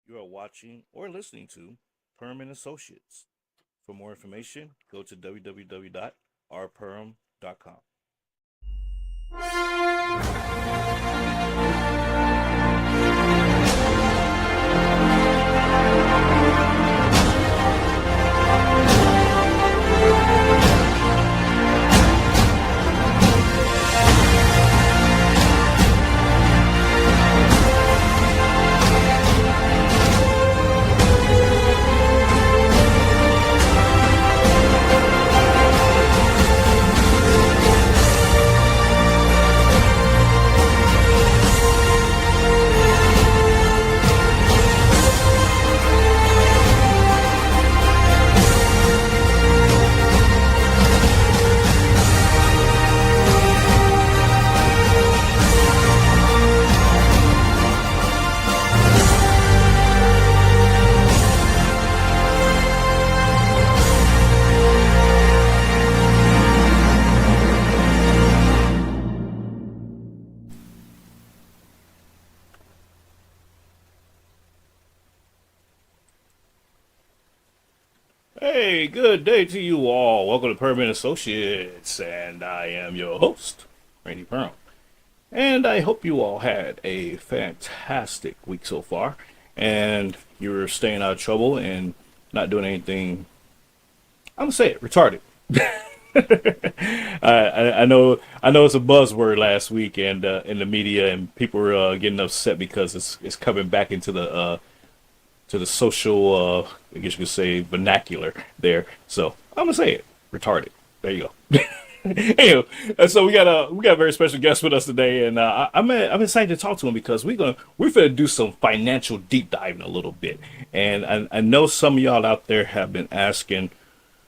You are watching or listening to Purham and Associates. For more information, go to www.rpurham.com. Hey, good day to you all. Welcome to Purham and Associates, and I am your host, Randy Purham. And I hope you all had a fantastic week so far, and you're staying out of trouble and not doing anything. I'm gonna say it, retarded. I know it's a buzzword last week and in the media, and people were getting upset because it's coming back into the social, I guess you could say, vernacular there. So I'm gonna say it, retarded. There you go. Anyway, so we got a very special guest with us today, and I'm excited to talk to him because we're gonna do some financial deep diving a little bit, and I know some of y'all out there have been asking,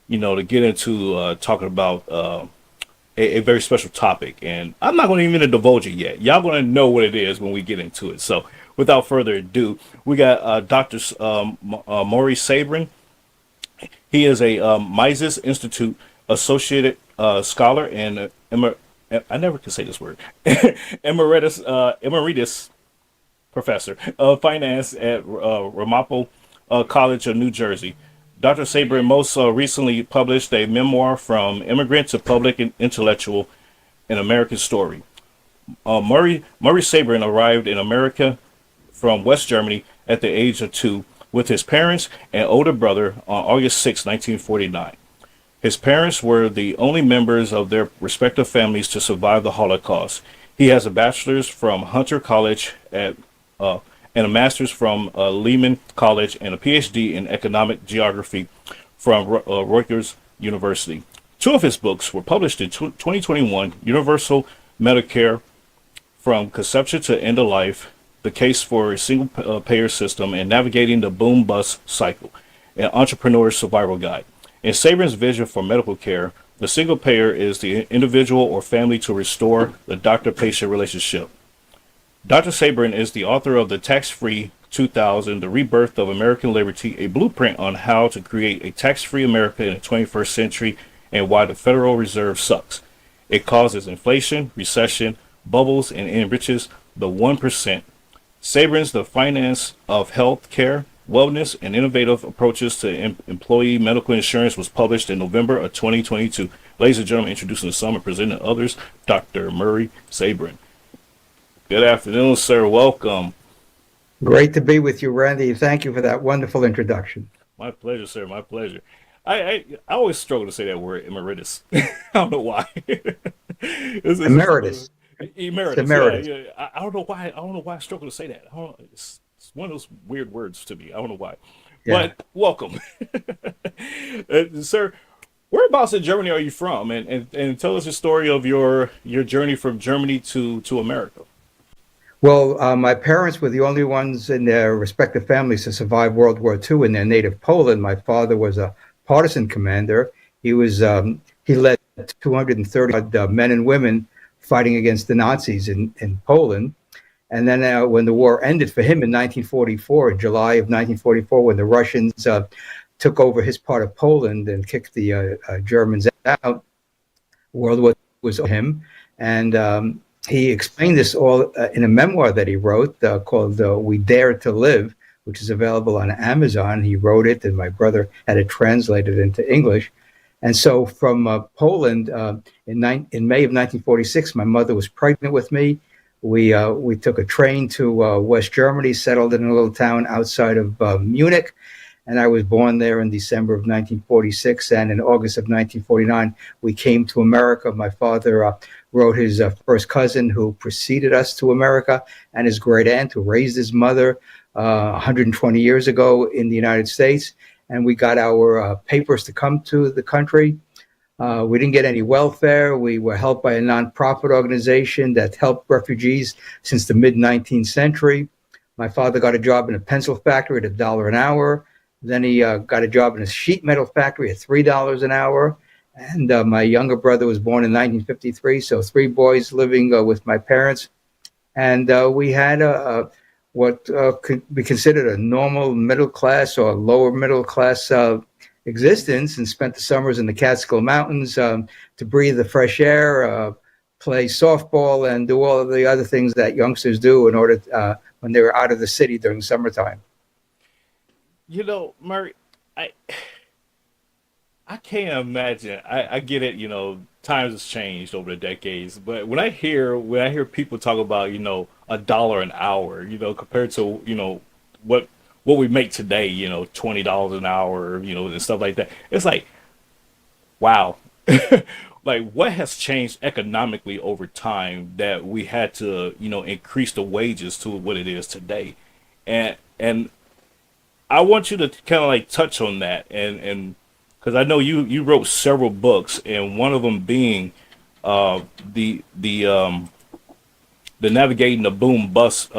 to get into talking about a very special topic, and I'm not going to even divulge it yet. Y'all going to know what it is when we get into it. So, without further ado, we got Dr. Maurice Sabrin. He is a Mises Institute Associated Scholar and I never can say this word emeritus professor of finance at Ramapo College of New Jersey. Dr. Sabrin most recently published a memoir, From Immigrant to Public Intellectual, An American Story. Murray Sabrin arrived in America from West Germany at the age of 2 with his parents and older brother on August 6, 1949. His parents were the only members of their respective families to survive the Holocaust. He has a bachelor's from Hunter College and a master's from Lehman College and a PhD in economic geography from Rutgers University. Two of his books were published in 2021, Universal Medicare, From Conception to End of Life, The Case for a Single Payer System, and Navigating the Boom-Bust Cycle, an Entrepreneur's Survival Guide. In Sabrin's vision for medical care, the single payer is the individual or family to restore the doctor-patient relationship. Dr. Sabrin is the author of The Tax-Free 2000, The Rebirth of American Liberty, a blueprint on how to create a tax-free America in the 21st century and why the Federal Reserve sucks. It causes inflation, recession, bubbles, and enriches the 1%. Sabrin's The Finance of Health Care, Wellness, and Innovative Approaches to Employee Medical Insurance was published in November of 2022. Ladies and gentlemen, introducing some and presenting others, Dr. Murray Sabrin. Good afternoon, sir. Welcome. Great to be with you, Randy. Thank you for that wonderful introduction. My pleasure, sir. My pleasure. I always struggle to say that word, emeritus. I don't know why. Emeritus. Emeritus. Emeritus. Yeah. I don't know why. I don't know why I struggle to say that. It's one of those weird words to me. I don't know why. Yeah. But welcome, sir. Whereabouts in Germany are you from? And tell us the story of your journey from Germany to America. Well, my parents were the only ones in their respective families to survive World War II in their native Poland. My father was a partisan commander. He led 230 men and women fighting against the Nazis in Poland. And then when the war ended for him in 1944, in July of 1944, when the Russians took over his part of Poland and kicked the Germans out, World War II was on him. And he explained this all in a memoir that he wrote called We Dare to Live, which is available on Amazon. He wrote it, and my brother had it translated into English. And so from Poland, in May of 1946, my mother was pregnant with me. We took a train to West Germany, settled in a little town outside of Munich, and I was born there in December of 1946. And in August of 1949, we came to America. My father wrote his first cousin who preceded us to America, and his great aunt who raised his mother 120 years ago in the United States. And we got our papers to come to the country. We didn't get any welfare. We were helped by a nonprofit organization that helped refugees since the mid-19th century. My father got a job in a pencil factory at $1 an hour. Then he got a job in a sheet metal factory at $3 an hour. And my younger brother was born in 1953, so three boys living with my parents. And we had what could be considered a normal middle class or lower middle class existence, and spent the summers in the Catskill Mountains to breathe the fresh air, play softball, and do all of the other things that youngsters do in order when they were out of the city during summertime. Murray, I I can't imagine. I get it. Times has changed over the decades, but when I hear people talk about $1 an hour, compared to what what we make today, $20 an hour, and stuff like that. It's like, wow. Like, what has changed economically over time that we had to increase the wages to what it is today? And I want you to kind of like touch on that, and because I know you wrote several books, and one of them being uh, the the um, the navigating the boom bust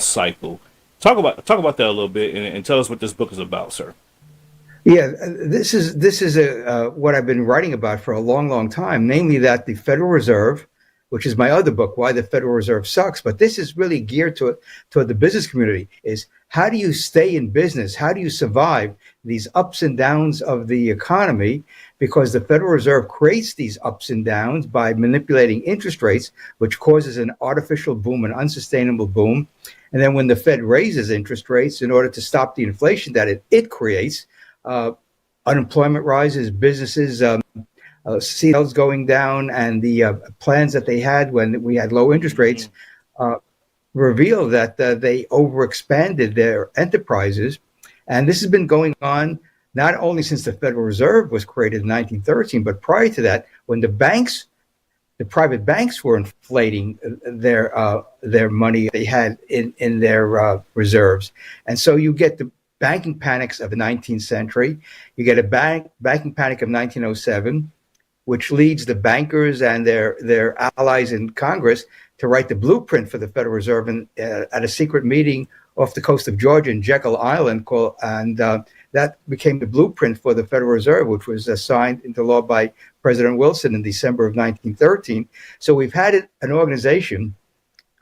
cycle. Talk about that a little bit, and tell us what this book is about, sir. Yeah, this is what I've been writing about for a long, long time. Namely, that the Federal Reserve, which is my other book, Why the Federal Reserve Sucks, but this is really geared toward the business community. Is how do you stay in business? How do you survive these ups and downs of the economy? Because the Federal Reserve creates these ups and downs by manipulating interest rates, which causes an artificial boom, an unsustainable boom. And then when the Fed raises interest rates in order to stop the inflation that it creates, uh, unemployment rises, businesses see sales going down, and the plans that they had when we had low interest Hmm. rates uh, reveal that they overexpanded their enterprises. And this has been going on not only since the Federal Reserve was created in 1913, but prior to that, when the private banks were inflating their money they had in their reserves. And so you get the banking panics of the 19th century. You get a banking panic of 1907, which leads the bankers and their allies in Congress to write the blueprint for the Federal Reserve at a secret meeting off the coast of Georgia in Jekyll Island, and that became the blueprint for the Federal Reserve, which was signed into law by President Wilson in December of 1913. So we've had an organization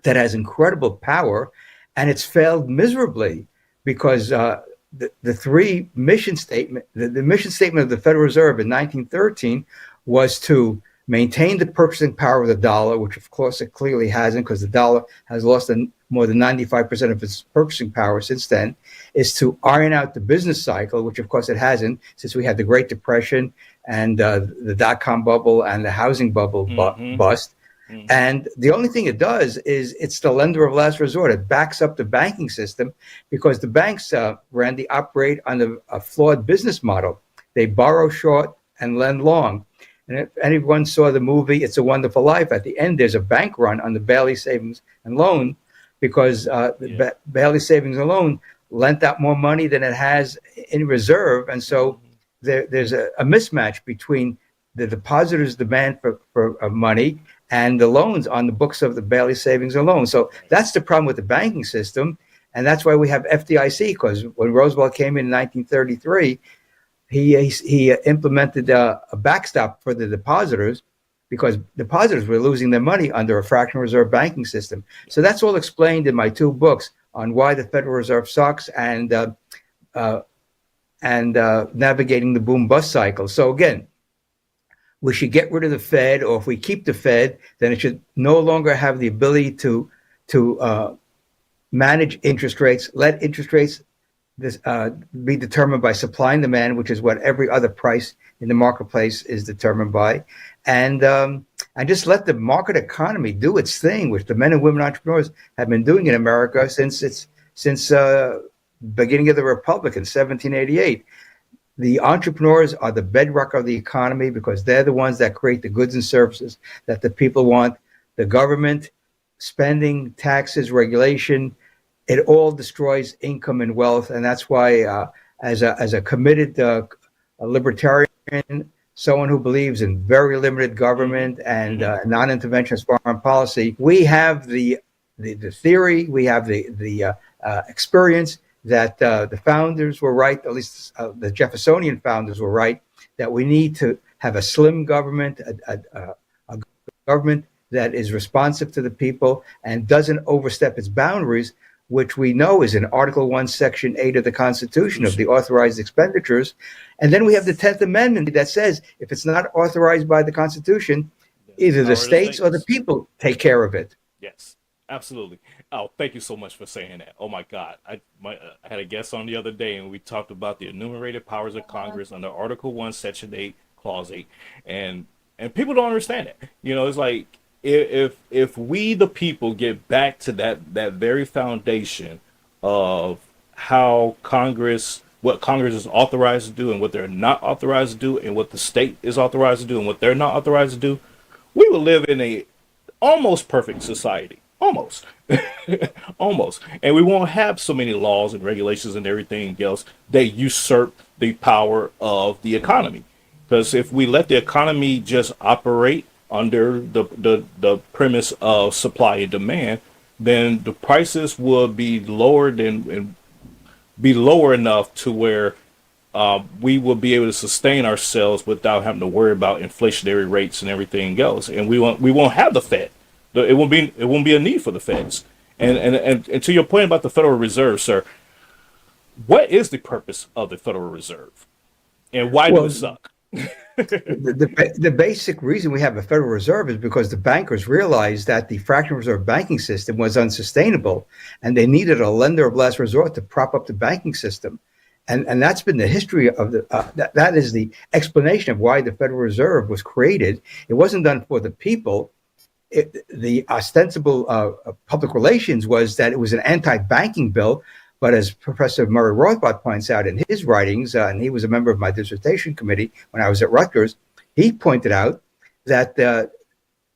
that has incredible power, and it's failed miserably because the three mission statement, the mission statement of the Federal Reserve in 1913 was to maintain the purchasing power of the dollar, which of course it clearly hasn't, because the dollar has lost more than 95% of its purchasing power since then, is to iron out the business cycle, which of course it hasn't, since we had the Great Depression and the dot-com bubble and the housing bubble Hmm. bust. Hmm. And the only thing it does is it's the lender of last resort. It backs up the banking system because the banks, Randy, operate on a flawed business model. They borrow short and lend long. And if anyone saw the movie It's a Wonderful Life, at the end there's a bank run on the Bailey Savings and Loan because Yeah. Bailey Savings and Loan lent out more money than it has in reserve. And so Hmm. there's a mismatch between the depositors' demand for money and the loans on the books of the Bailey Savings and Loan. So Right. that's the problem with the banking system. And that's why we have FDIC, because when Roosevelt came in 1933, he implemented a backstop for the depositors because depositors were losing their money under a fractional reserve banking system. So that's all explained in my two books on why the Federal Reserve sucks uh, and navigating the boom bust cycle. So again, we should get rid of the Fed, or if we keep the Fed, then it should no longer have the ability to manage interest rates, let interest rates this be determined by supply and demand, which is what every other price in the marketplace is determined by, and just let the market economy do its thing, which the men and women entrepreneurs have been doing in America since beginning of the republic in 1788. The entrepreneurs are the bedrock of the economy because they're the ones that create the goods and services that the people want. The government, spending, taxes, regulation, it all destroys income and wealth. And that's why, as a committed libertarian, someone who believes in very limited government and Mm-hmm. non-interventionist foreign policy, we have the theory, we have the experience that the founders were right, at least the Jeffersonian founders were right, that we need to have a slim government, a government that is responsive to the people and doesn't overstep its boundaries, which we know is in Article 1, Section 8 of the Constitution of the authorized expenditures. And then we have the 10th Amendment that says if it's not authorized by the Constitution, That's the either the power of the states or the states. people take care of it. Yes, absolutely. Oh, thank you so much for saying that. Oh my God, I had a guest on the other day, and we talked about the enumerated powers of Congress under Article 1, Section 8, Clause 8, and people don't understand it. It's like if we the people get back to that very foundation of how Congress what Congress is authorized to do and what they're not authorized to do and what the state is authorized to do and what they're not authorized to do, we will live in a almost perfect society. Almost. Almost. And we won't have so many laws and regulations and everything else that usurp the power of the economy. Because if we let the economy just operate under the premise of supply and demand, then the prices will be lower than and be lower enough to where we will be able to sustain ourselves without having to worry about inflationary rates and everything else. And we won't have the Fed. It won't be a need for the Feds. And to your point about the Federal Reserve, sir, what is the purpose of the Federal Reserve, and why do it Well, suck? the basic reason we have a Federal Reserve is because the bankers realized that the fractional reserve banking system was unsustainable, and they needed a lender of last resort to prop up the banking system. And that's been the history of that is the explanation of why the Federal Reserve was created. It wasn't done for the people. The ostensible public relations was that it was an anti-banking bill. But as Professor Murray Rothbard points out in his writings, and he was a member of my dissertation committee when I was at Rutgers, he pointed out that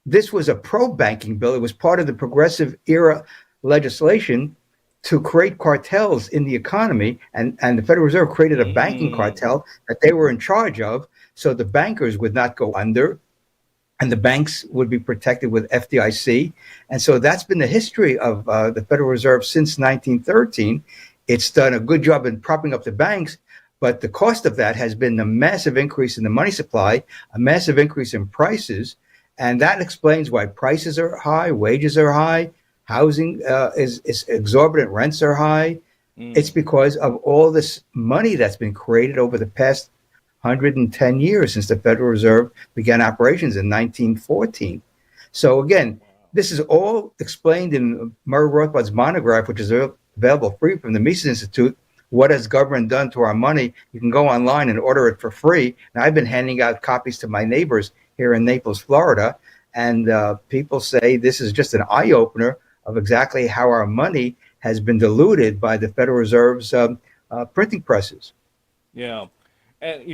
this was a pro-banking bill. It was part of the progressive era legislation to create cartels in the economy, and the Federal Reserve created a banking Mm, cartel that they were in charge of, so the bankers would not go under, and the banks would be protected with FDIC. And so that's been the history of the Federal Reserve since 1913. It's done a good job in propping up the banks, but the cost of that has been a massive increase in the money supply, a massive increase in prices, and that explains why prices are high, wages are high, housing is exorbitant, rents are high. It's mm. because of all this money that's been created over the past 110 years since the Federal Reserve began operations in 1914. So again, this is all explained in Murray Rothbard's monograph, which is available free from the Mises Institute. What has government done to our money? You can go online and order it for free. And I've been handing out copies to my neighbors here in Naples, Florida. And people say this is just an eye opener of exactly how our money has been diluted by the Federal Reserve's printing presses. Yeah, and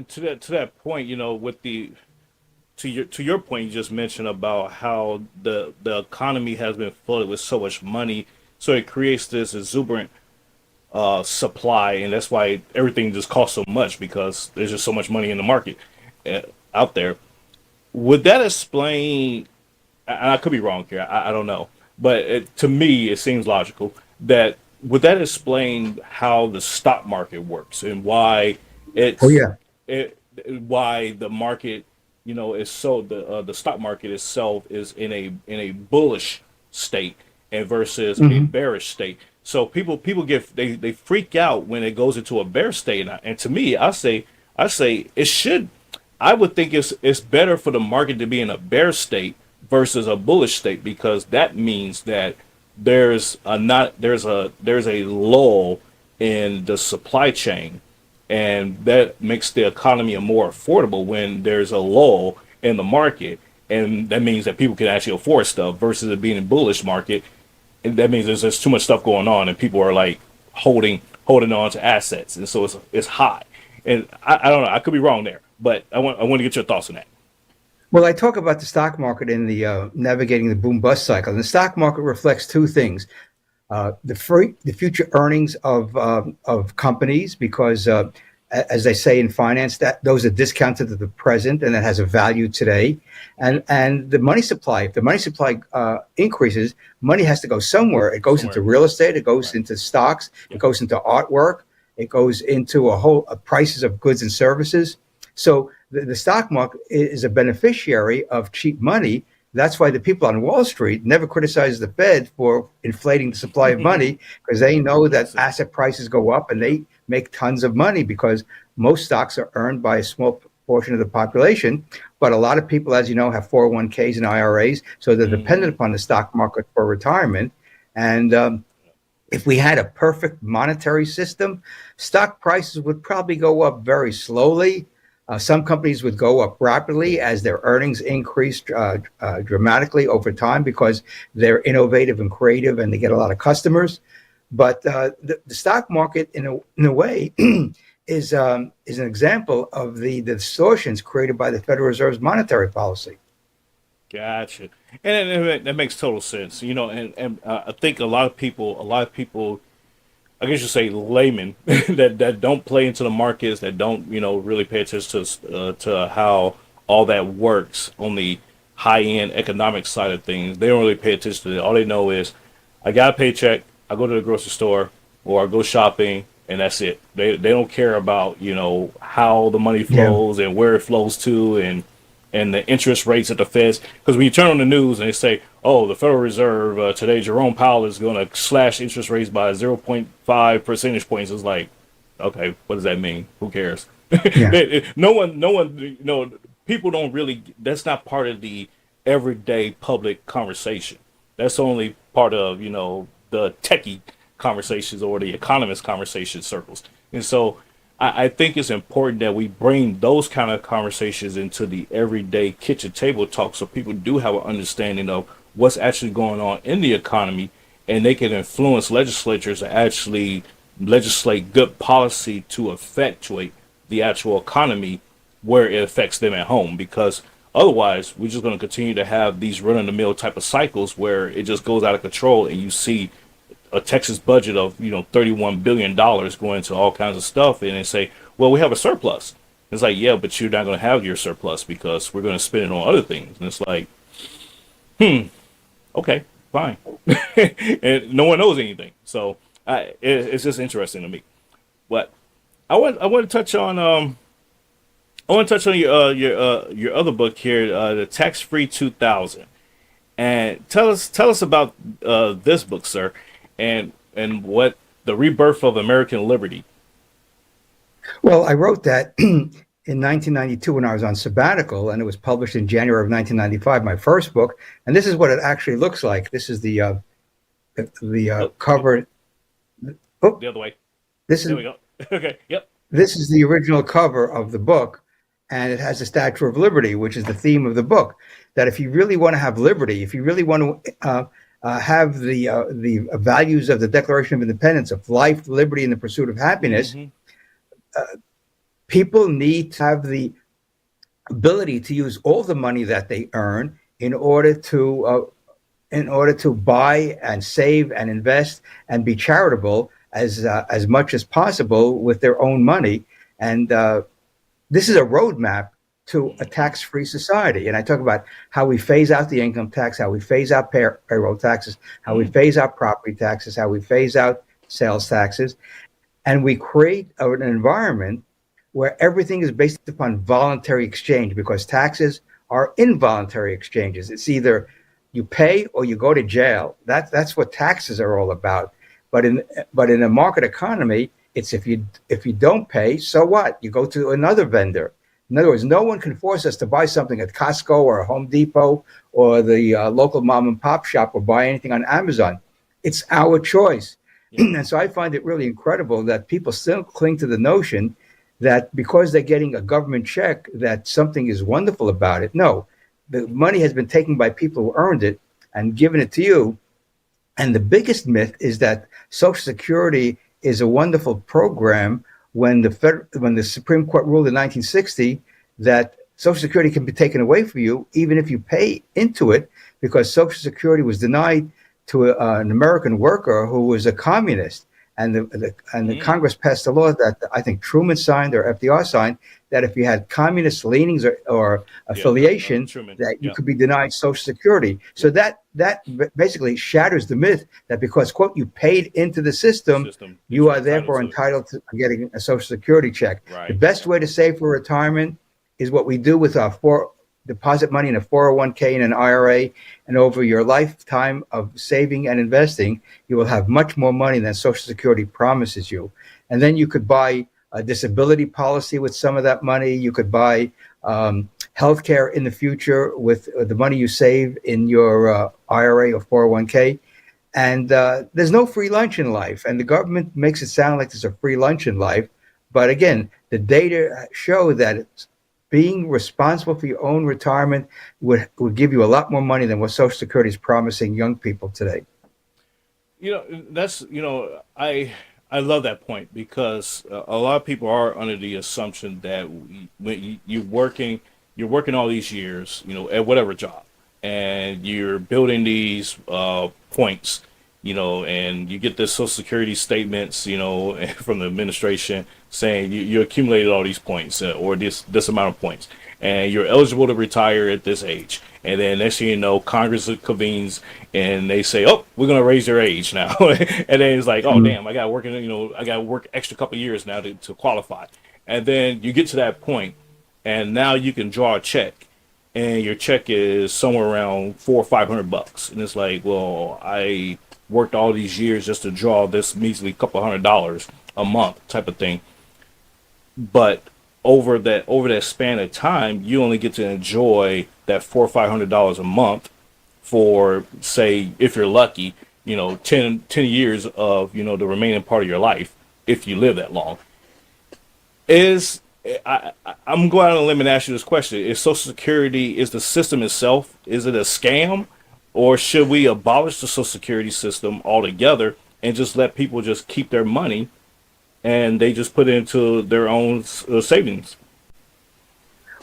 to that point, with the to your point, you just mentioned about how the economy has been flooded with so much money, so it creates this exuberant supply, and that's why everything just costs so much because there's just so much money in the market uh, out there. Would that explain? And I could be wrong here. I don't know, but to me, it seems logical that would that explain how the stock market works and why Oh, it's yeah. it why the market is so the stock market itself is in a bullish state and versus a Hmm. bearish state. So people get they freak out when it goes into a bear state, and to me, I say it should. I would think it's better for the market to be in a bear state versus a bullish state because that means that there's a lull in the supply chain, and that makes the economy more affordable when there's a lull in the market, and that means that people can actually afford stuff versus it being a bullish market. And that means there's just too much stuff going on, and people are like holding on to assets, and so it's high. And I don't know, I could be wrong there, but I want to get your thoughts on that. Well, I talk about the stock market in the navigating the boom bust cycle. And the stock market reflects two things: the future earnings of companies, because as they say in finance, that those are discounted to the present, and that has a value today. And the money supply. If the money supply increases, money has to go somewhere. It goes into Somewhere, real estate. It goes right? into stocks. It Yeah. goes into artwork. It goes into a whole prices of goods and services. So the stock market is a beneficiary of cheap money. That's why the people on Wall Street never criticize the Fed for inflating the supply of money, because they know that That's it. asset prices go up and they make tons of money, because most stocks are earned by a small portion of the population. But a lot of people, as you know, have 401ks and IRAs, so they're dependent Hmm. upon the stock market for retirement. And if we had a perfect monetary system, stock prices would probably go up very slowly. Some companies would go up rapidly as their earnings increased dramatically over time, because they're innovative and creative and they get a lot of customers. But the stock market, in a way, is an example of the distortions created by the Federal Reserve's monetary policy. Gotcha. And that makes total sense. And I think a lot of people, I guess you say laymen that don't play into the markets, that don't really pay attention to how all that works on the high end economic side of things. They don't really pay attention to it. All they know is I got a paycheck, I go to the grocery store or I go shopping, and that's it. They don't care about how the money Yeah, flows and where it flows to, and the interest rates at the Feds. Because when you turn on the news and they say, "Oh, the Federal Reserve today, Jerome Powell is going to slash interest rates by 0.5 percentage points," it's like, okay, what does that mean? Who cares? yeah. No one, people don't really. That's not part of the everyday public conversation. That's only part of the techie conversations or the economist conversation circles. And so I think it's important that we bring those kind of conversations into the everyday kitchen table talk, so people do have an understanding of what's actually going on in the economy, and they can influence legislatures to actually legislate good policy to effectuate the actual economy where it affects them at home. Because otherwise, we're just going to continue to have these run of the mill type of cycles where it just goes out of control, and you see a Texas budget of $31 billion going to all kinds of stuff, and they say, well, we have a surplus. It's like, yeah, but you're not going to have your surplus because we're going to spend it on other things. And it's like, okay, fine. And no one knows anything, so it's just interesting to me. But I want to touch on your other book here, the Tax Free 2000. And tell us about this book, sir, and what the rebirth of American liberty. Well, I wrote that in 1992 when I was on sabbatical, and it was published in January of 1995, my first book. And this is what it actually looks like. This is the Oh, cover. Oh, the other way. this There is we go. Okay. Yep. this is the original cover of the book, and it has the Statue of Liberty, which is the theme of the book. That if you really want to have liberty, if you really want to have the values of the Declaration of Independence of life, liberty, and the pursuit of happiness, Hmm. people need to have the ability to use all the money that they earn in order to buy and save and invest and be charitable as much as possible with their own money. And this is a roadmap to a tax-free society. And I talk about how we phase out the income tax, how we phase out payroll taxes, how we Hmm. phase out property taxes, how we phase out sales taxes, and we create an environment where everything is based upon voluntary exchange, because taxes are involuntary exchanges. It's either you pay or you go to jail. That's what taxes are all about. But in a market economy, it's if you don't pay, so what? You go to another vendor. In other words, no one can force us to buy something at Costco or Home Depot or the local mom and pop shop, or buy anything on Amazon. It's our choice. Yeah. And so I find it really incredible that people still cling to the notion that because they're getting a government check, that something is wonderful about it. No, the money has been taken by people who earned it and given it to you. And the biggest myth is that Social Security is a wonderful program when the Supreme Court ruled in 1960 that Social Security can be taken away from you even if you pay into it, because Social Security was denied to an American worker who was a communist. And the Mm. Congress passed a law that I think Truman signed or FDR signed, that if you had communist leanings or Yeah. affiliation, Truman. that you Yeah. could be denied Social Security. Yeah. So that basically shatters the myth that because, quote, you paid into the system, System that you you're are entitled therefore to it. entitled to getting a Social Security check. The Right. best way to save for retirement is what we do with our deposit money in a 401k and an IRA. And over your lifetime of saving and investing, you will have much more money than Social Security promises you. And then you could buy a disability policy with some of that money. You could buy health care in the future with the money you save in your IRA or 401k. And there's no free lunch in life. And the government makes it sound like there's a free lunch in life. But again, the data show that being responsible for your own retirement would give you a lot more money than what Social Security is promising young people today. That's I love that point because a lot of people are under the assumption that when you're working all these years, at whatever job, and you're building these points, and you get this Social Security statements, from the administration saying you accumulated all these points, or this amount of points, and you're eligible to retire at this age. And then next thing you know, Congress convenes and they say, "Oh, we're going to raise your age now." And then it's like, "Oh, Mm. damn, I got to work extra couple years now to qualify." And then you get to that point, and now you can draw a check, and your check is somewhere around $400 or $500, and it's like, well, I worked all these years just to draw this measly couple $100 a month type of thing. But over that span of time, you only get to enjoy that $400 or $500 a month for, say, if you're lucky, 10 years of the remaining part of your life, if you live that long. Is I'm going on a limb and ask you this question: is Social Security, is the system itself, is it a scam, or should we abolish the Social Security system altogether and just let people just keep their money and they just put it into their own savings?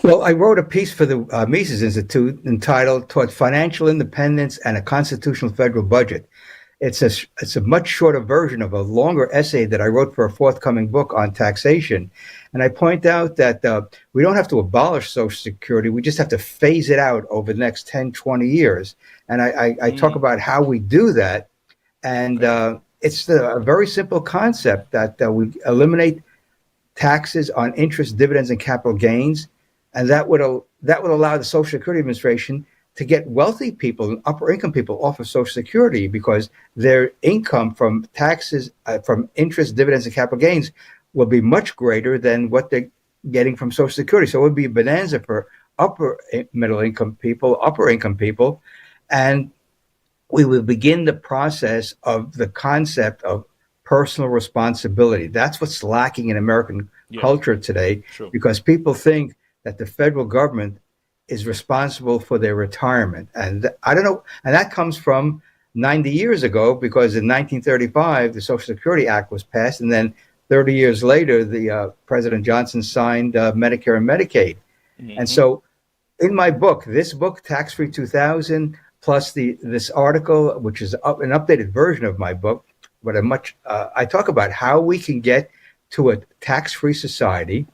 Well, I wrote a piece for the Mises Institute entitled "Toward Financial Independence and a Constitutional Federal Budget." It's a much shorter version of a longer essay that I wrote for a forthcoming book on taxation, and I point out that we don't have to abolish Social Security; we just have to phase it out over the next 10, 20 years. And I talk Mm, about how we do that, and okay. it's a very simple concept that we eliminate taxes on interest, dividends, and capital gains, and that would allow the Social Security Administration to get wealthy people, upper income people, off of Social Security because their income from taxes, from interest, dividends, and capital gains will be much greater than what they're getting from Social Security. So it would be a bonanza for upper middle income people, upper income people, and we will begin the process of the concept of personal responsibility. That's what's lacking in American Yeah, culture today true. because people think that the federal government is responsible for their retirement. And I don't know, and that comes from 90 years ago because in 1935, the Social Security Act was passed. And then 30 years later, the President Johnson signed Medicare and Medicaid. And Hmm. so in my book, this book, Tax Free 2000, plus this article, which is an updated version of my book, but I talk about how we can get to a tax free society,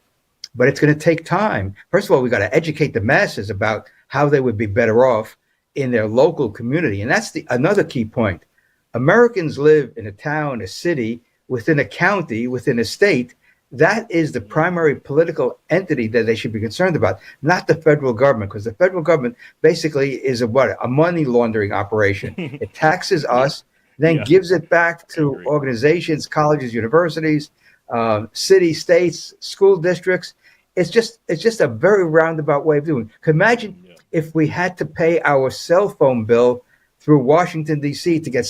but it's going to take time. First of all, we got to educate the masses about how they would be better off in their local community, and that's another key point. Americans live in a town, a city, within a county, within a state. That is the Yeah. primary political entity that they should be concerned about, not the federal government, because the federal government basically is a money laundering operation. It taxes us, then Yeah, gives it back I to agree. organizations, colleges, universities, cities, states, school districts. It's just a very roundabout way of doing it. Imagine Yeah. if we had to pay our cell phone bill through Washington D.C. to get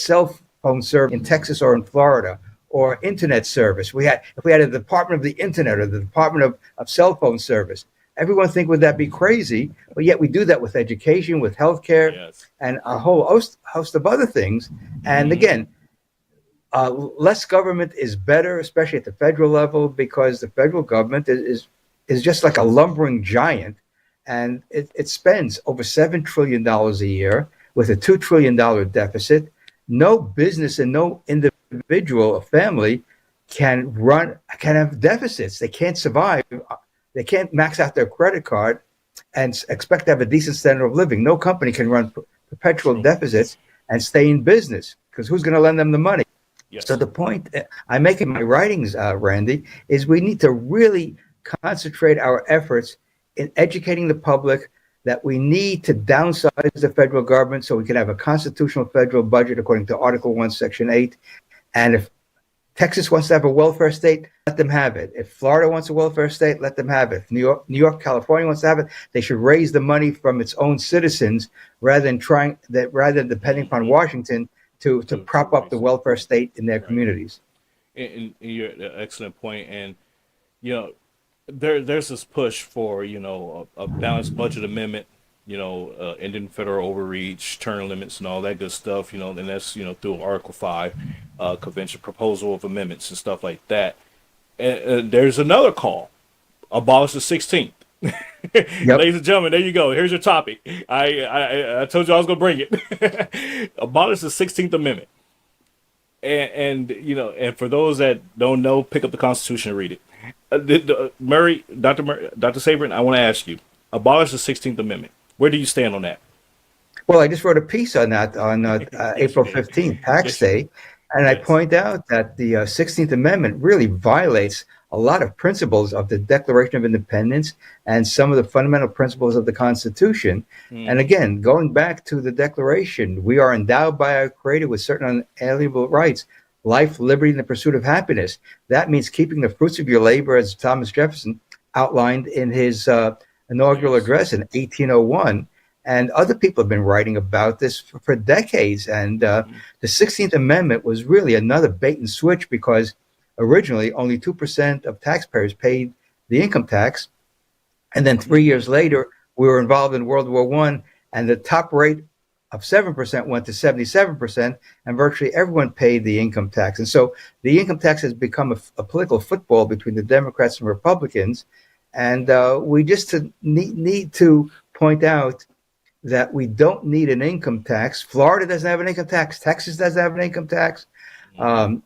phone service in Texas or in Florida, or internet service. If we had a Department of the Internet or the Department of Cell Phone Service, everyone think would that be crazy? But yet we do that with education, with healthcare, Yes. and a whole host of other things. And Hmm. again, less government is better, especially at the federal level, because the federal government is just like a lumbering giant, and it spends over $7 trillion a year with a $2 trillion deficit. No business and no individual or family can have deficits. They can't survive. They can't max out their credit card and expect to have a decent standard of living. No company can run perpetual True. deficits and stay in business because who's going to lend them the money? So Yes. the point I make in my writings, Randy, is we need to really concentrate our efforts in educating the public that we need to downsize the federal government so we can have a constitutional federal budget according to Article 1, Section 8. And if Texas wants to have a welfare state, let them have it. If Florida wants a welfare state, let them have it. If California wants to have it, they should raise the money from its own citizens rather than depending upon Hmm. Washington to To prop up the raise it. welfare state in their Right. communities. And you're excellent point. And you know, there's this push for a balanced budget amendment. Ending federal overreach, term limits, and all that good stuff. And that's through Article 5, convention proposal of amendments and stuff like that. And there's another call: abolish the 16th. Yep. Ladies and gentlemen, there you go. Here's your topic. I told you I was gonna bring it. Abolish the 16th Amendment. And for those that don't know, pick up the Constitution and read it. Dr. Sabrin, I want to ask you: abolish the 16th Amendment. Where do you stand on that? Well, I just wrote a piece on that on Yes, you April did. 15th, Tax Yes, you did. Day, and I Yes. point out that the 16th Amendment really violates a lot of principles of the Declaration of Independence and some of the fundamental principles of the Constitution. And Hmm. again, going back to the Declaration, we are endowed by our Creator with certain unalienable rights: life, liberty, and the pursuit of happiness. That means keeping the fruits of your labor, as Thomas Jefferson outlined in his inaugural Yes. address in 1801. And other people have been writing about this for decades. And Hmm. the 16th Amendment was really another bait and switch because originally only 2% of taxpayers paid the income tax. And then 3 years later, we were involved in World War I, and the top rate of 7% went to 77%, and virtually everyone paid the income tax. And so the income tax has become a political football between the Democrats and Republicans. And we just need to point out that we don't need an income tax. Florida doesn't have an income tax. Texas doesn't have an income tax. Hmm.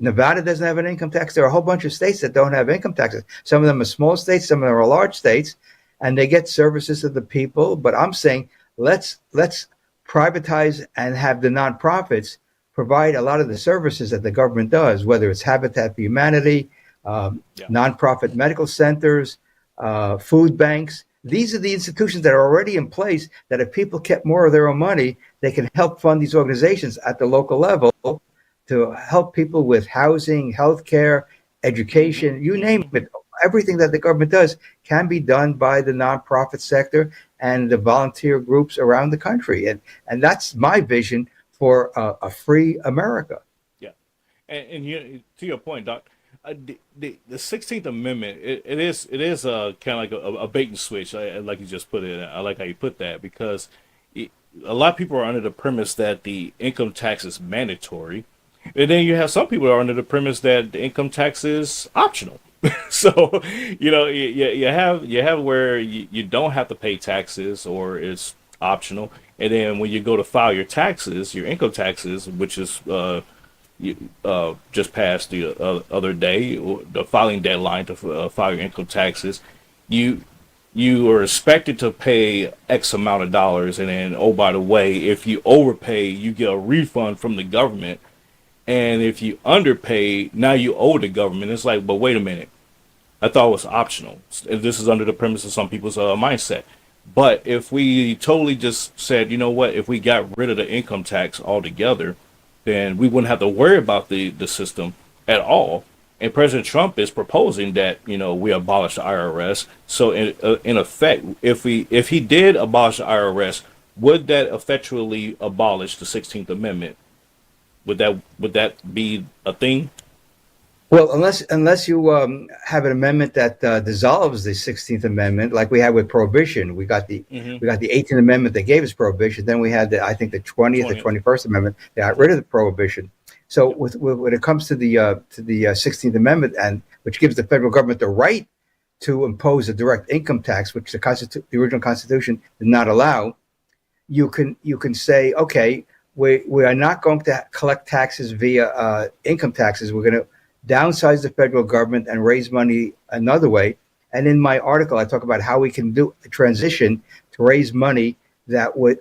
Nevada doesn't have an income tax. There are a whole bunch of states that don't have income taxes. Some of them are small states, some of them are large states, and they get services to the people. But I'm saying let's privatize and have the nonprofits provide a lot of the services that the government does, whether it's Habitat for Humanity, Yeah. nonprofit medical centers, food banks. These are the institutions that are already in place that if people kept more of their own money, they can help fund these organizations at the local level to help people with housing, healthcare, Hmm. education, you name Hmm. it. Everything that the government does can be done by the nonprofit sector and the volunteer groups around the country. And that's my vision for a free America. Yeah. And to your point, Doc, the 16th Amendment, it is kind of like a bait and switch, like you just put it. I like how you put that because it, a lot of people are under the premise that the income tax is mandatory, and then you have some people that are under the premise that the income tax is optional. So you have where you don't have to pay taxes or it's optional, and then when you go to file your taxes, your income taxes, which is just passed the other day, the filing deadline to file your income taxes, you you are expected to pay X amount of dollars, and then oh by the way, if you overpay, you get a refund from the government, and if you underpay, now you owe the government. It's like, but wait a minute, I thought it was optional. This is under the premise of some people's mindset. But if we totally just said, you know what, if we got rid of the income tax altogether, then we wouldn't have to worry about the system at all. And President Trump is proposing that we abolish the IRS. So in effect, if he did abolish the IRS, would that effectually abolish the 16th Amendment? Would that be a thing? Well, unless you have an amendment that dissolves the 16th Amendment, like we had with prohibition, Mm-hmm. we got the 18th Amendment that gave us prohibition. Then we had I think the 20th or 20th. 21st Amendment that got rid of the prohibition. So Yep. when it comes to the 16th Amendment, and which gives the federal government the right to impose a direct income tax, which the original Constitution did not allow, you can say, okay, we are not going to collect taxes via income taxes. We're going to downsize the federal government and raise money another way. And in my article, I talk about how we can do a transition to raise money that would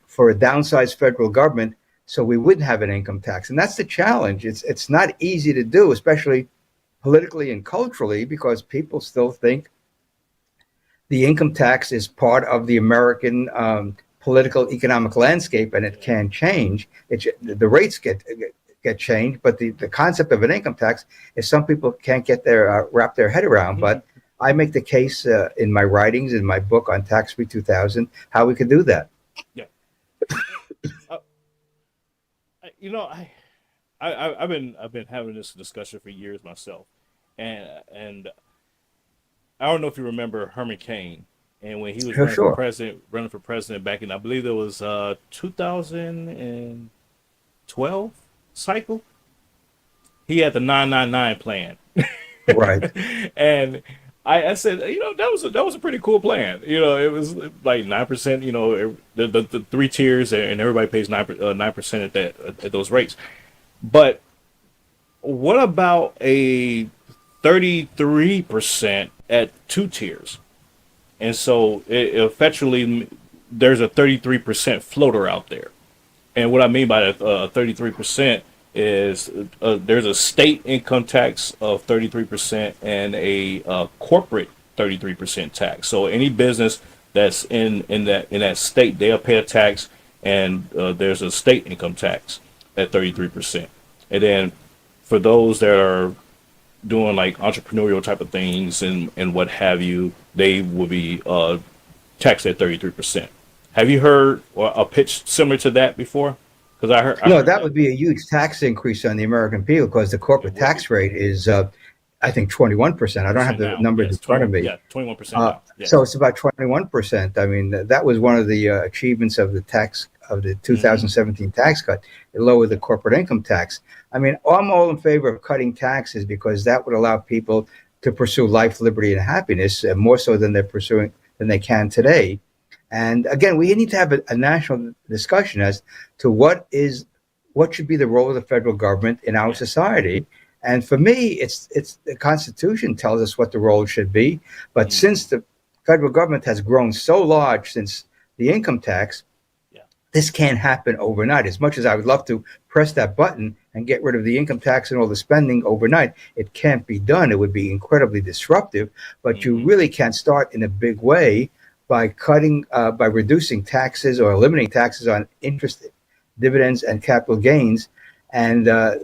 for a downsized federal government, so we wouldn't have an income tax. And that's the challenge. It's not easy to do, especially politically and culturally, because people still think the income tax is part of the American political economic landscape, and it Yeah. can change. The rates get changed, but the concept of an income tax is some people can't get their wrap their head around. But I make the case in my writings, in my book on Tax Free 2000, how we could do that. Yeah. Uh, you know, I've been having this discussion for years myself, and I don't know if you remember Herman Cain, and when he was Sure, sure. running for president back in, I believe it was 2012 cycle. He had the 999 plan, Right. and I said, that was a pretty cool plan. It was like 9%. The three tiers, and everybody pays 9% at those rates. But what about a 33% at two tiers? And so effectively, there's a 33% floater out there. And what I mean by that 33% is there's a state income tax of 33% and a corporate 33% tax. So any business that's in that state, they'll pay a tax, and there's a state income tax at 33%. And then for those that are doing like entrepreneurial type of things and what have you, they will be taxed at 33%. Have you heard a pitch similar to that before? Because I No, heard that that. would be a huge tax increase on the American people because the It corporate would be tax rate is, I think, 21%. I don't have percent the now. numbers Yes, in front of 21. me. Yeah, 21% now. So Yes. it's about 21%. I mean, that was one of the achievements of the Mm-hmm. 2017 tax cut. It lowered the corporate income tax. I mean, I'm all in favor of cutting taxes because that would allow people to pursue life, liberty, and happiness more so than they can today. And again, we need to have a national discussion as to what should be the role of the federal government in our Yeah. society. And for me, it's the Constitution tells us what the role should be. But Mm-hmm. since the federal government has grown so large since the income tax, Yeah. this can't happen overnight. As much as I would love to press that button and get rid of the income tax and all the spending overnight, it can't be done. It would be incredibly disruptive. But you Mm-hmm. really can start in a big way by reducing taxes or eliminating taxes on interest, dividends, and capital gains, and uh,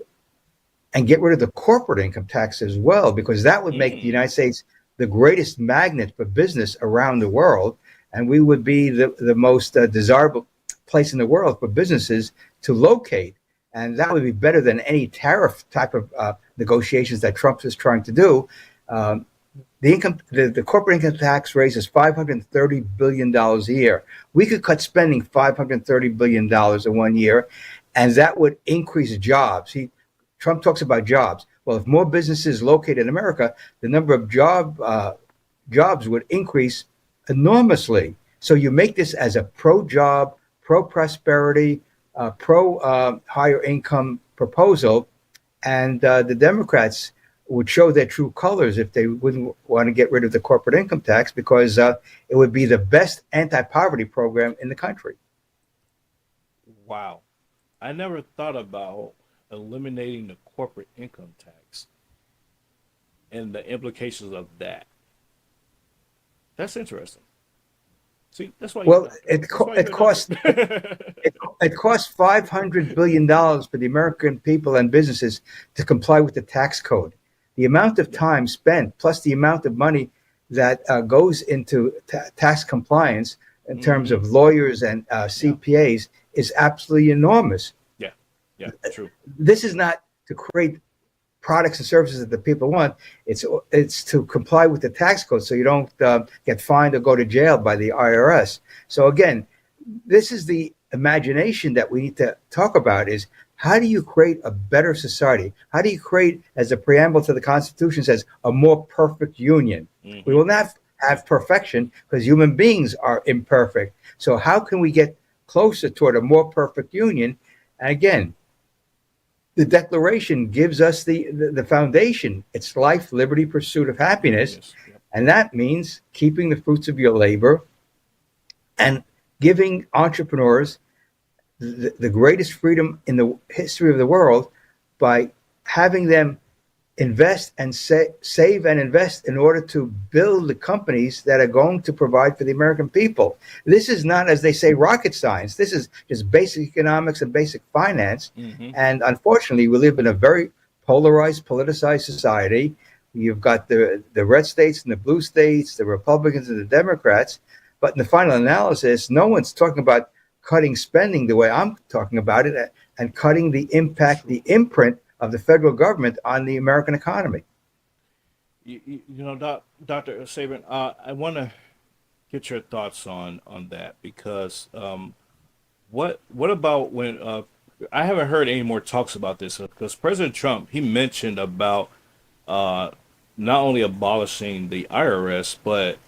and get rid of the corporate income tax as well, because that would make the Mm. United States the greatest magnet for business around the world, and we would be the most desirable place in the world for businesses to locate. And that would be better than any tariff type of negotiations that Trump is trying to do. Um, the corporate income tax raises $530 billion a year. We could cut spending $530 billion in 1 year, and that would increase jobs. Trump talks about jobs. Well, if more businesses located in America, the number of jobs would increase enormously. So you make this as a pro-job, pro-prosperity, pro-higher income proposal, and the Democrats would show their true colors if they wouldn't want to get rid of the corporate income tax because it would be the best anti-poverty program in the country. Wow. I never thought about eliminating the corporate income tax and the implications of that. That's interesting. See, that's why Well, that's why it you're a costs doctor. it costs $500 billion for the American people and businesses to comply with the tax code. The amount of Yeah. time spent, plus the amount of money that goes into tax compliance in terms Mm-hmm. of lawyers and Yeah. CPAs, is absolutely enormous. Yeah. Yeah. True. This is not to create products and services that the people want. It's to comply with the tax code so you don't get fined or go to jail by the IRS. So again, this is the imagination that we need to talk about: is how do you create a better society? How do you create, as the preamble to the Constitution says, a more perfect union? We Mm-hmm. will not have perfection because human beings are imperfect. So how can we get closer toward a more perfect union? And again, the Declaration gives us the foundation. It's life, liberty, pursuit of happiness. Happiness. Yep. And that means keeping the fruits of your labor and giving entrepreneurs the greatest freedom in the history of the world by having them invest and save and invest in order to build the companies that are going to provide for the American people. This is not, as they say, rocket science. This is just basic economics and basic finance. Mm-hmm. And unfortunately, we live in a very polarized, politicized society. You've got the red states and the blue states, the Republicans and the Democrats. But in the final analysis, no one's talking about cutting spending the way I'm talking about it, and cutting the impact, the imprint of the federal government on the American economy. Dr. Sabrin, I want to get your thoughts on that because what about when I haven't heard any more talks about this because President Trump he mentioned about uh, not only abolishing the IRS but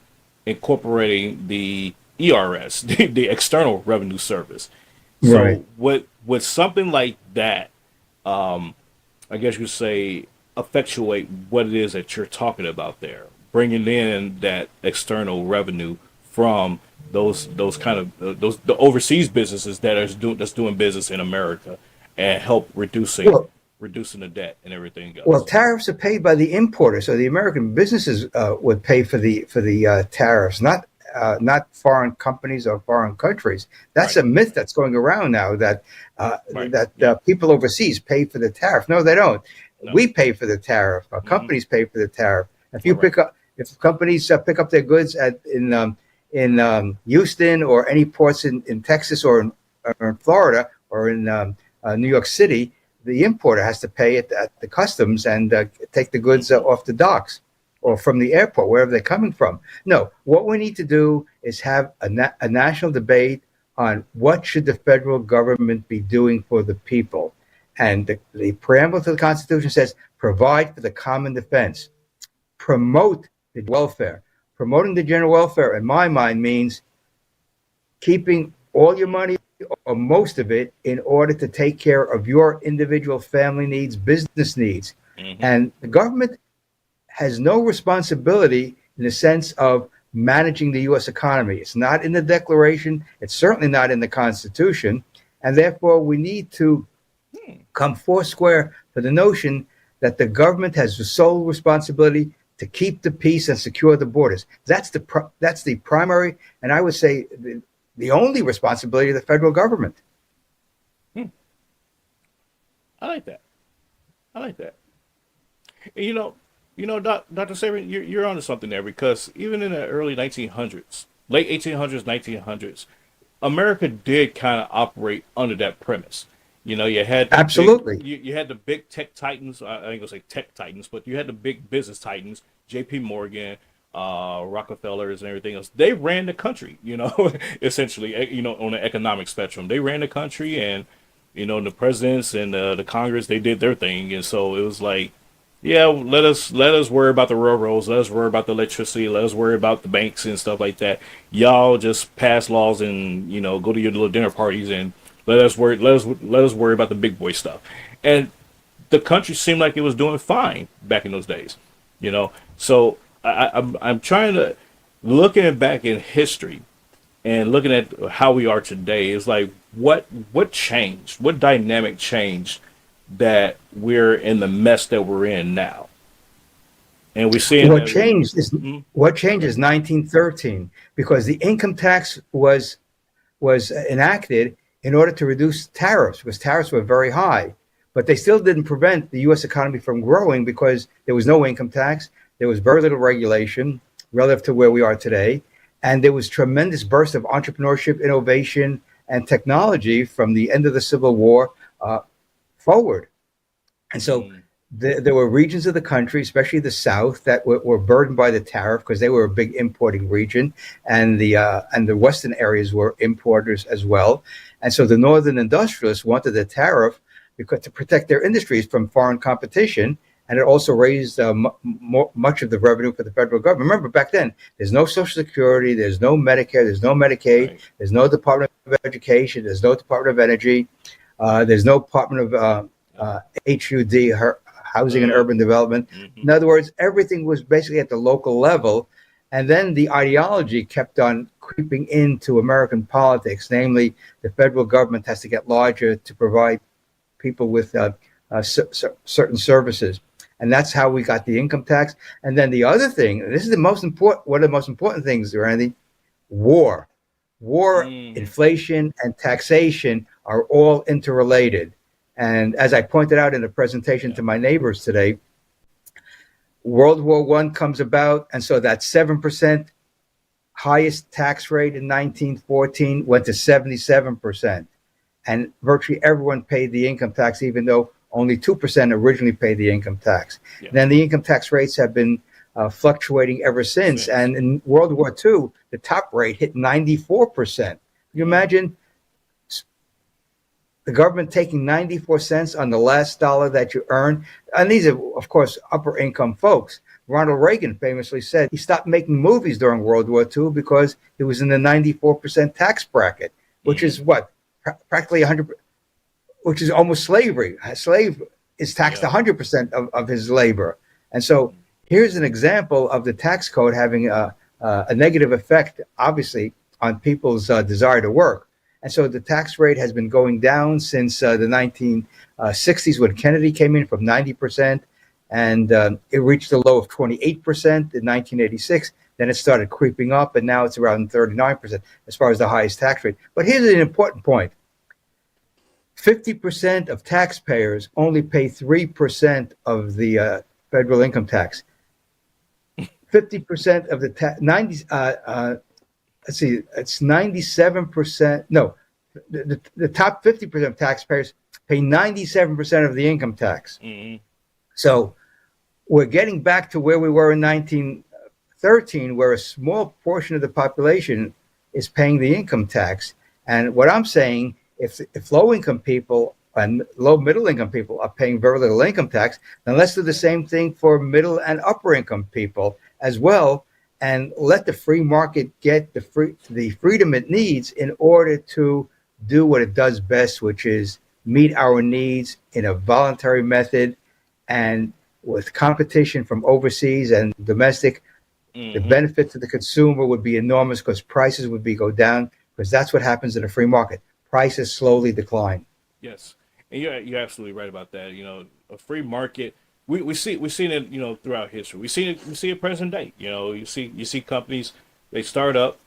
incorporating the ERS, the External Revenue Service. Right. So with something like that, um, I guess you could say effectuate what it is that you're talking about there, bringing in that external revenue from those kind of those the overseas businesses that are doing business in America and help Well, reducing the debt and everything well, else. tariffs are paid by the importer, so the American businesses would pay for the tariffs, not foreign companies or foreign countries. That's Right. a myth that's going around now that Right. Yeah. people overseas pay for the tariff. No, they don't. No. We pay for the tariff. Our Mm-hmm. companies pay for the tariff. All right. If companies pick up their goods in Houston or any ports in Texas or in Florida or in New York City, the importer has to pay it at the customs and take the goods Mm-hmm. off the docks or from the airport, wherever they're coming from. No, what we need to do is have a national debate on what should the federal government be doing for the people. And the preamble to the Constitution says, provide for the common defense, promote the welfare. Promoting the general welfare, in my mind, means keeping all your money or most of it in order to take care of your individual family needs, business needs. Mm-hmm. And the government has no responsibility in the sense of managing the U.S. economy. It's not in the Declaration. It's certainly not in the Constitution. And therefore, we need to come foursquare for the notion that the government has the sole responsibility to keep the peace and secure the borders. That's the primary, and I would say the only responsibility of the federal government. Hmm. I like that. I like that. And Dr. Sabin, you're onto something there because even in the early 1900s, late 1800s, 1900s, America did kind of operate under that premise. You had Absolutely. you had the big tech titans. I ain't gonna say tech titans, but you had the big business titans, J.P. Morgan, Rockefellers, and everything else. They ran the country. Essentially, on the economic spectrum, they ran the country, and the presidents and the Congress they did their thing, and so it was like, yeah, let us worry about the railroads, let us worry about the electricity, let us worry about the banks and stuff like that. Y'all just pass laws and go to your little dinner parties and let us worry about the big boy stuff. And the country seemed like it was doing fine back in those days. So I'm trying to looking back in history and looking at how we are today is like what changed, what dynamic changed that we're in the mess that we're in now, and we're seeing What that. changed is Mhm. what changed Okay. is 1913 because the income tax was enacted in order to reduce tariffs because tariffs were very high. But they still didn't prevent the U.S. economy from growing because there was no income tax. There was very little regulation relative to where we are today. And there was tremendous burst of entrepreneurship, innovation, and technology from the end of the Civil War. forward. And so Mm, there were regions of the country, especially the South, that were burdened by the tariff because they were a big importing region, and the Western areas were importers as well. And so the Northern industrialists wanted the tariff because to protect their industries from foreign competition, and it also raised much of the revenue for the federal government. Remember, back then, there's no Social Security, there's no Medicare, there's no Medicaid, right. there's no Department of Education, there's no Department of Energy, there's no Department of Yep. HUD, Housing and Uh, Urban Development. hmm In other words, everything was basically at the local level. And then the ideology kept on creeping into American politics, namely, the federal government has to get larger to provide people with certain services. And that's how we got the income tax. And then the other thing, this is the most important, one of the most important things, Randy, war. War, hmm inflation, and taxation are all interrelated. And as I pointed out in a presentation Yeah. to my neighbors today, World War One comes about, and so that 7% highest tax rate in 1914 went to 77%, and virtually everyone paid the income tax, even though only 2% originally paid the income tax. Yeah. And then the income tax rates have been fluctuating ever since. Since. And in World War II, the top rate hit 94%. Can you Mm, imagine the government taking 94 cents on the last dollar that you earn? And these are, of course, upper income folks. Ronald Reagan famously said he stopped making movies during World War II because he was in the 94% tax bracket, which hmm is what? Practically 100, which is almost slavery. A slave is taxed Yeah. 100% of his labor. And so here's an example of the tax code having a negative effect, obviously, on people's desire to work. And so the tax rate has been going down since the 1960s when Kennedy came in from 90%, and it reached a low of 28% in 1986. Then it started creeping up, and now it's around 39% as far as the highest tax rate. But here's an important point: 50% of taxpayers only pay 3% of the federal income tax. 50% of the 90, let's see, it's 97%. No, the top 50% of taxpayers pay 97% of the income tax. hmm So we're getting back to where we were in 1913, where a small portion of the population is paying the income tax. And what I'm saying, if low income people and low middle income people are paying very little income tax, then let's do the same thing for middle and upper income people as well, and let the free market get the freedom it needs in order to do what it does best, which is meet our needs in a voluntary method. And with competition from overseas and domestic, the hmm benefit to the consumer would be enormous because prices would be go down, because that's what happens in a free market. Prices slowly decline. Yes, and you're absolutely right about that. A free market. We've seen it. Throughout history, we see it present day. You see companies, they start up,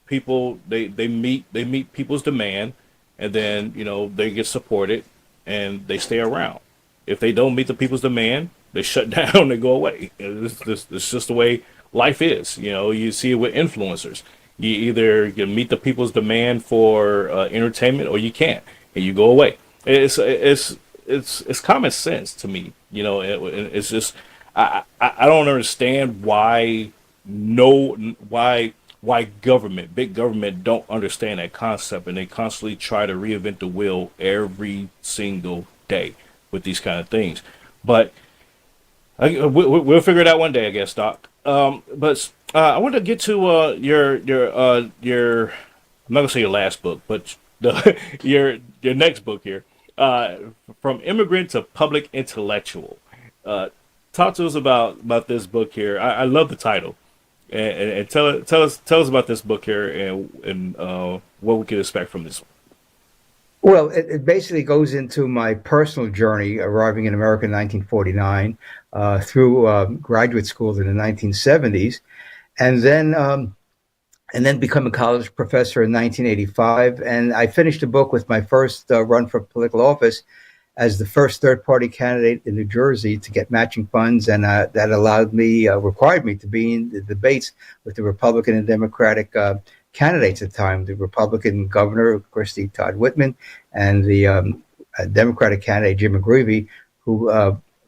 people they meet people's demand, and then they get supported, and they stay around. If they don't meet the people's demand, they shut down. They go away. It's just the way life is. You see it with influencers. You either can meet the people's demand for entertainment, or you can't, and you go away. It's common sense to me. It's just I don't understand no why big government don't understand that concept, and they constantly try to reinvent the wheel every single day with these kind of things. But we'll figure it out one day, I guess, Doc. But I want to get to your I'm not gonna say your last book, but your next book here, from immigrant to public intellectual. Uh, Talk to us about this book here. I love the title, and tell us about this book here, and what we can expect from this one. Well, it basically goes into my personal journey arriving in America in 1949, through graduate school in the 1970s, and then become a college professor in 1985. And I finished the book with my first run for political office as the first third-party candidate in New Jersey to get matching funds, and that required me to be in the debates with the Republican and Democratic candidates at the time, the Republican governor, Christy Todd Whitman, and the a Democratic candidate, Jim McGreevey, who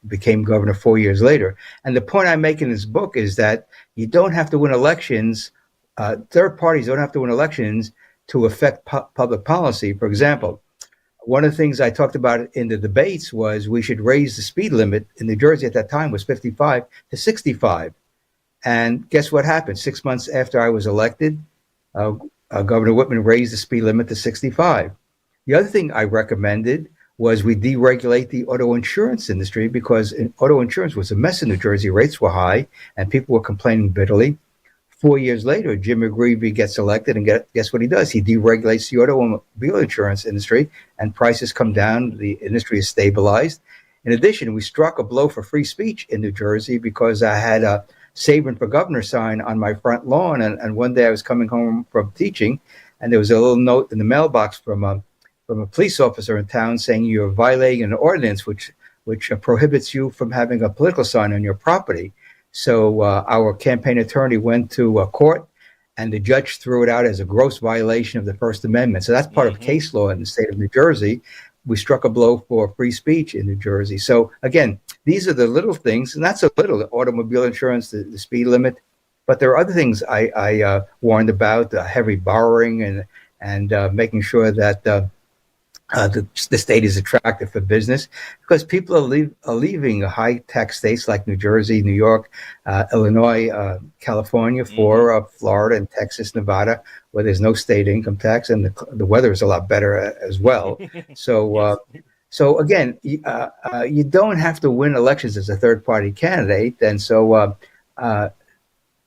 became governor 4 years later. And the point I make in this book is that you don't have to win elections. Third parties don't have to win elections to affect public policy. For Mm-hmm. example, one of the things I talked about in the debates was we should raise the speed limit in New Jersey at that time was 55 to 65. And guess what happened? 6 months after I was elected, uh, Governor Whitman raised the speed limit to 65. The other thing I recommended was we deregulate the auto insurance industry because auto insurance was a mess in New Jersey. Rates were high and people were complaining bitterly. 4 years later, Jim McGreevey gets elected, and guess what he does? He deregulates the automobile insurance industry, and prices come down. The industry is stabilized. In addition, we struck a blow for free speech in New Jersey because I had a Sabrin for Governor sign on my front lawn, and one day I was coming home from teaching, and there was a little note in the mailbox from a police officer in town saying you're violating an ordinance which prohibits you from having a political sign on your property. So our campaign attorney went to court, and the judge threw it out as a gross violation of the First Amendment. So that's part of Mm-hmm. case law in the state of New Jersey. We struck a blow for free speech in New Jersey. So again, these are the little things, and that's a little, the automobile insurance, the speed limit. But there are other things I warned about, heavy borrowing and making sure that the state is attractive for business because people are leaving high tax states like New Jersey, New York, Illinois, California Mm-hmm. for Florida and Texas, Nevada, where there's no state income tax and the weather is a lot better as well. So, Yes. so again, you don't have to win elections as a third party candidate. And so,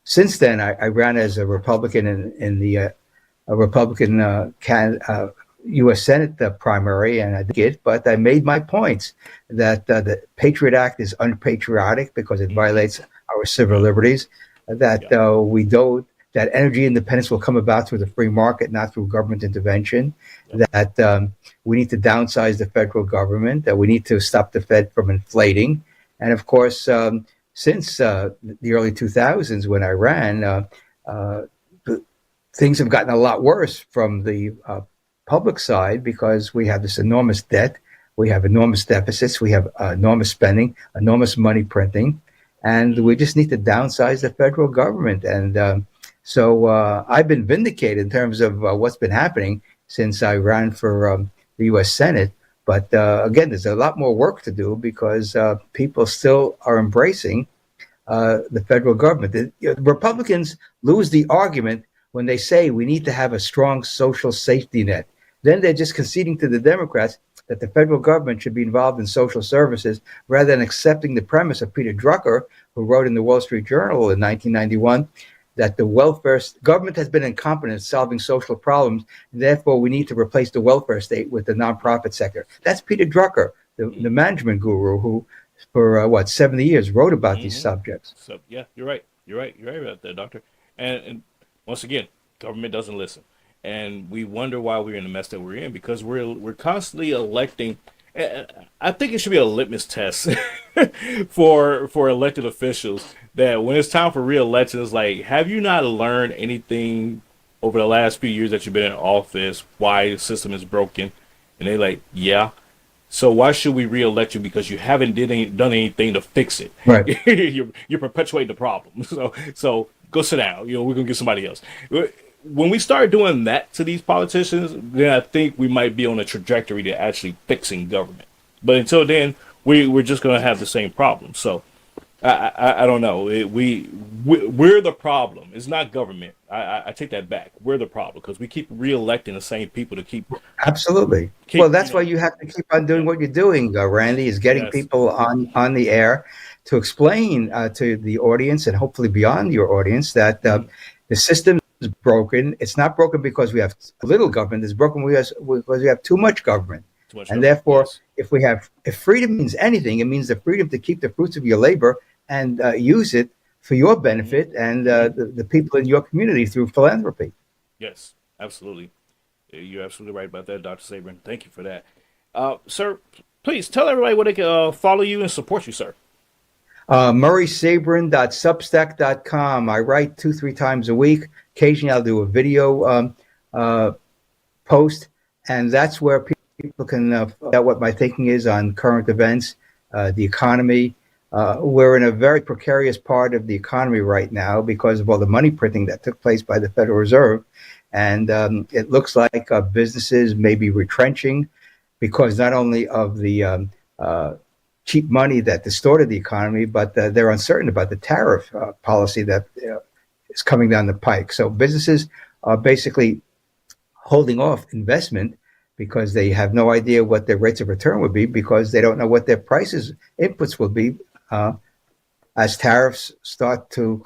since then, I ran as a Republican in the a Republican U.S. Senate primary, and I did it, but I made my points that the Patriot Act is unpatriotic because it Mm-hmm. violates our civil Yep. liberties, that Yep. we don't, that energy independence will come about through the free market, not through government intervention, Yep. that we need to downsize the federal government, that we need to stop the Fed from inflating. And of course, since the early 2000s when I ran, uh, things have gotten a lot worse from the public side because we have this enormous debt, we have enormous deficits, we have enormous spending, enormous money printing, and we just need to downsize the federal government. And so I've been vindicated in terms of what's been happening since I ran for the U.S. Senate. But again, there's a lot more work to do because people still are embracing the federal government. The Republicans lose the argument when they say we need to have a strong social safety net. Then they're just conceding to the Democrats that the federal government should be involved in social services rather than accepting the premise of Peter Drucker, who wrote in the Wall Street Journal in 1991 that the welfare government has been incompetent in solving social problems, and therefore we need to replace the welfare state with the nonprofit sector. That's Peter Drucker, the management guru who, for 70 years, wrote about these Mm-hmm. subjects. So yeah, you're right. You're right. You're right about that, doctor. And once again, government doesn't listen, and we wonder why we're in the mess that we're in because we're constantly electing. I think it should be a litmus test for elected officials that when it's time for re-election, it's like, have you not learned anything over the last few years that you've been in office? Why the system is broken? And they're like, yeah. So why should we re-elect you because you haven't done anything to fix it? Right. You're perpetuating the problem. So go sit down. We're gonna get somebody else. When we start doing that to these politicians, then I think we might be on a trajectory to actually fixing government. But until then, we're just gonna have the same problem. So I don't know. We're the problem. It's not government. I take that back. We're the problem because we keep re-electing the same people to Absolutely. Well, keep that's why you have to keep on doing yeah. what you're doing, Randy, is getting Yes. people on the air to explain to the audience and hopefully beyond your audience that Mm-hmm. the system is broken. It's not broken because we have little government. It's broken because we have too much government. Too much And government. therefore, Yes. if freedom means anything, it means the freedom to keep the fruits of your labor and use it for your Mm-hmm. benefit and Mm-hmm. the people in your community through philanthropy. Yes. Absolutely. You're absolutely right about that, Dr. Sabrin. Thank you for that. Sir, please tell everybody where they can follow you and support you, sir. murraysabrin.substack.com. I write 2-3 times a week. Occasionally, I'll do a video post, and that's where people people can find out what my thinking is on current events, the economy. We're in a very precarious part of the economy right now because of all the money printing that took place by the Federal Reserve. And it looks like businesses may be retrenching because not only of the cheap money that distorted the economy, but they're uncertain about the tariff policy that is coming down the pike. So businesses are basically holding off investment because they have no idea what their rates of return would be because they don't know what their prices inputs will be uh, as tariffs start to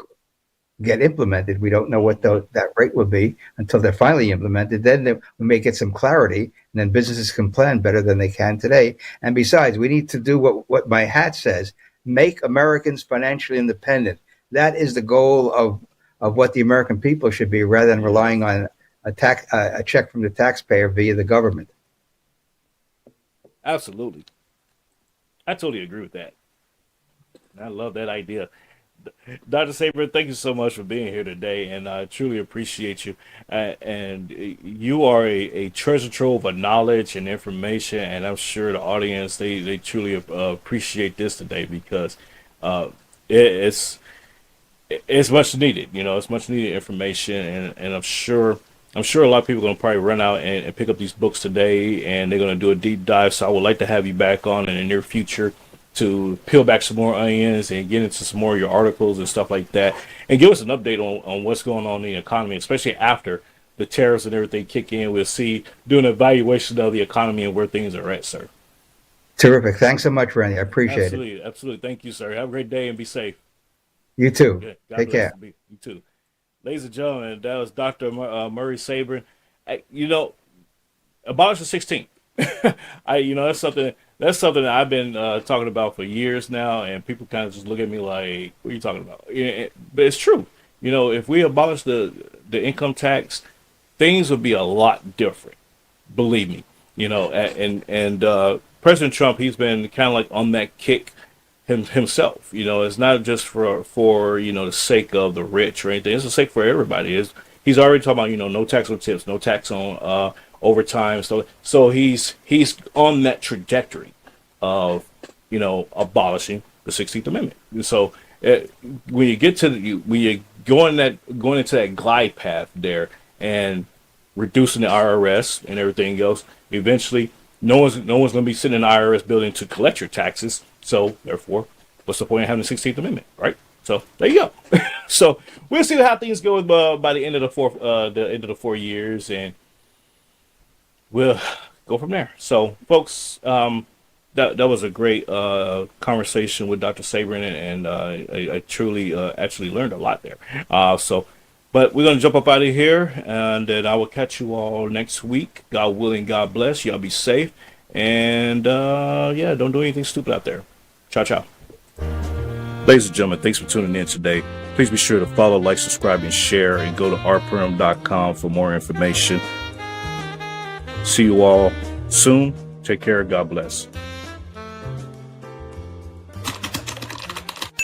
get implemented. We don't know what that rate will be until they're finally implemented. Then we may get some clarity, and then businesses can plan better than they can today. And besides, we need to do what my hat says: make Americans financially independent. That is the goal of what the American people should be, rather than relying on a check from the taxpayer via the government. Absolutely. I totally agree with that. I love that idea. Dr. Sabrin, thank you so much for being here today, and I truly appreciate you. And you are a treasure trove of knowledge and information, and I'm sure the audience they truly appreciate this today because uh, it's it's much needed. You know, it's much needed information, and I'm sure a lot of people are going to probably run out and pick up these books today, and they're going to do a deep dive. So I would like to have you back on in the near future to peel back some more onions and get into some more of your articles and stuff like that, and give us an update on what's going on in the economy, especially after the tariffs and everything kick in. We'll see, do an evaluation of the economy and where things are at, sir. Terrific. Thanks so much, Randy. I appreciate it. Absolutely, absolutely. Thank you, sir. Have a great day and be safe. You too. Yeah, God Take bless care. you too. Ladies and gentlemen, that was Dr. Murray Sabrin. You know, abolish the 16th. That's something that I've been talking about for years now, and people kind of just look at me like, "What are you talking about?" Yeah, but it's true. You know, if we abolish the income tax, things would be a lot different. Believe me. You know, and President Trump, he's been kind of like on that kick himself. You know, it's not just for the sake of the rich or anything. It's the sake for everybody. He's already talking about no tax on tips, no tax on overtime. So he's on that trajectory of abolishing the 16th Amendment. So uh, when you get to when you're going into that glide path there and reducing the IRS and everything else, eventually no one's going to be sitting in the IRS building to collect your taxes. So therefore, what's the point of having the 16th Amendment, right? So there you go. So we'll see how things go by the end of the 4 years, and we'll go from there. So, folks, that was a great conversation with Dr. Sabrin, and I truly actually learned a lot there. But we're gonna jump up out of here, and then I will catch you all next week. God willing, God bless. Y'all be safe, and yeah, don't do anything stupid out there. Ciao, ciao. Ladies and gentlemen, thanks for tuning in today. Please be sure to follow, like, subscribe, and share, and go to rpurham.com for more information. See you all soon. Take care. God bless.